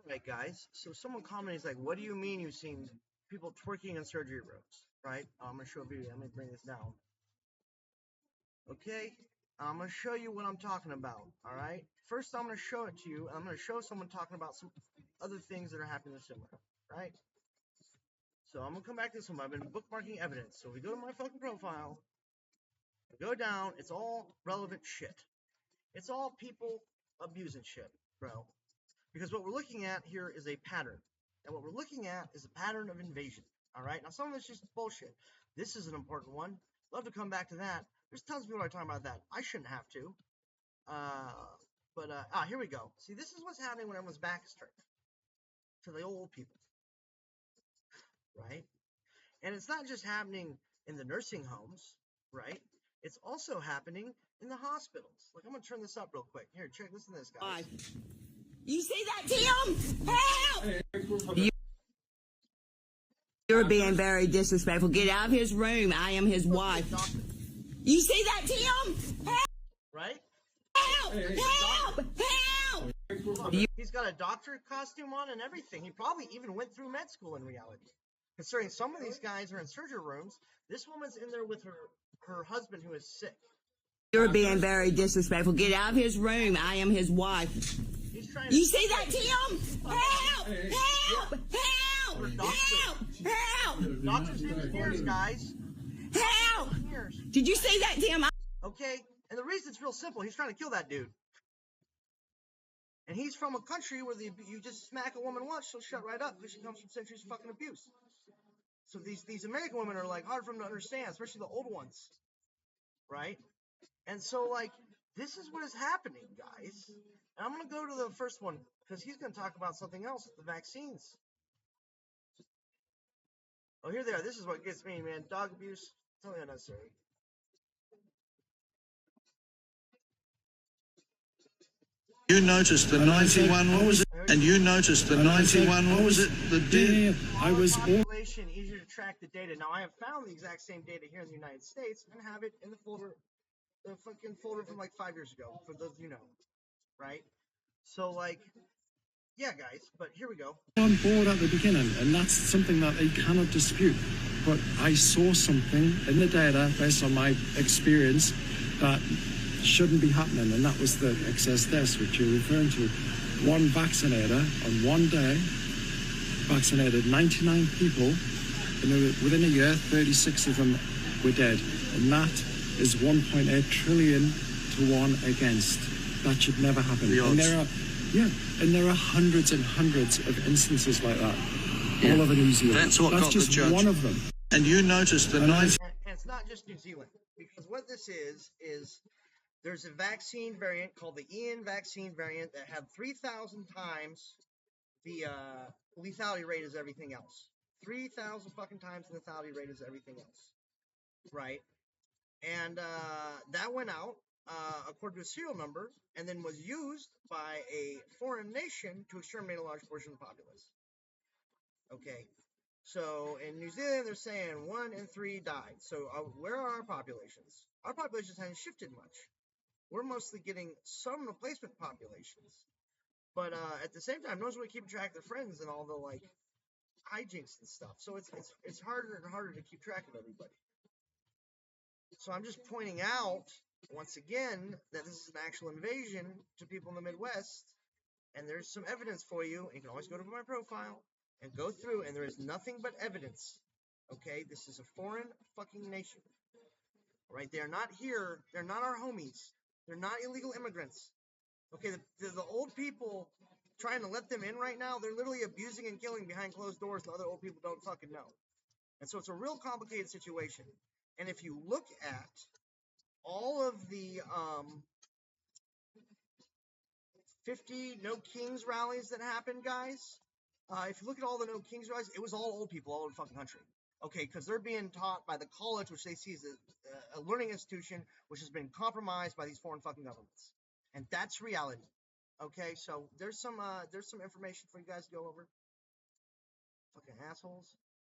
Right, guys. So someone commented, he's like, "What do you mean you've seen people twerking in surgery rooms?" Right? I'm gonna show a video. I'm gonna bring this down. Okay. I'm gonna show you what I'm talking about. All right. First, I'm gonna show it to you. I'm gonna show someone talking about some other things that are happening similar. Right. So I'm gonna come back to this one. I've been bookmarking evidence. So if we go to my fucking profile, go down. It's all relevant shit. It's all people abusing shit, bro. Because what we're looking at here is a pattern. And what we're looking at is a pattern of invasion. All right. Now, some of it's just bullshit. This is an important one. Love to come back to that. There's tons of people that are talking about that. I shouldn't have to. Here we go. See, this is what's happening when everyone's back is turned to the old people, right? And it's not just happening in the nursing homes, right? It's also happening in the hospitals. Like, I'm gonna turn this up real quick. Here, check. Listen to this, guys. You see that, Tim? Help! You're being very disrespectful. Get out of his room. I am his wife. You see that, Tim? Help! Right? Help! Help! Help! He's got a doctor costume on and everything. He probably even went through med school in reality. Considering some of these guys are in surgery rooms, this woman's in there with her husband who is sick. You're being very disrespectful. Get out of his room. I am his wife. You see that, Tim? Help! Help! Help! Help! Help! Doctors in years, guys. Help! Did you see that, Tim? Okay, and the reason it's real simple. He's trying to kill that dude. And he's from a country where you just smack a woman once, she'll shut right up because she comes from centuries of fucking abuse. So these American women are like hard for them to understand, especially the old ones, right? And so like this is what is happening, guys. And I'm gonna go to the first one because he's gonna talk about something else, the vaccines. Oh, here they are. This is what gets me, man. Dog abuse, totally unnecessary. You noticed the 91, what was it? And you noticed the 91, what was it? The did I was population easier to track the data. Now I have found the exact same data here in the United States and have it in the folder, the fucking folder from like 5 years ago. For those of you know, right? So like, yeah, guys. But here we go. On board at the beginning, and that's something that they cannot dispute. But I saw something in the data based on my experience that shouldn't be happening, and that was the excess deaths which you're referring to. One vaccinator on one day vaccinated 99 people, and within a year 36 of them were dead, and that is 1.8 trillion to 1 against. That should never happen. And there are hundreds and hundreds of instances like that all over New Zealand. That's what got just the judge. one of them. And you noticed the 90. And it's not just New Zealand, because what this is there's a vaccine variant called the Ian vaccine variant that had 3,000 times the lethality rate as everything else. 3,000 fucking times the lethality rate as everything else, right? And that went out according to a serial number, and then was used by a foreign nation to exterminate a large portion of the populace. Okay, so in New Zealand, they're saying 1 in 3 died. So where are our populations? Our populations haven't shifted much. We're mostly getting some replacement populations. But at the same time, no one's really keeping track of their friends and all the like hijinks and stuff. So it's harder and harder to keep track of everybody. So I'm just pointing out once again that this is an actual invasion to people in the Midwest, and there's some evidence for you. And you can always go to my profile and go through, and there is nothing but evidence. Okay, this is a foreign fucking nation. Right? They're not here. They're not our homies. They're not illegal immigrants. Okay, the old people trying to let them in right now, they're literally abusing and killing behind closed doors that other old people don't fucking know. And so it's a real complicated situation. And if you look at all of the 50 No Kings rallies that happened, guys, if you look at all the No Kings rallies, it was all old people all over the fucking country. Okay, because they're being taught by the college, which they see as a learning institution, which has been compromised by these foreign fucking governments. And that's reality. Okay, so there's some information for you guys to go over. Fucking assholes.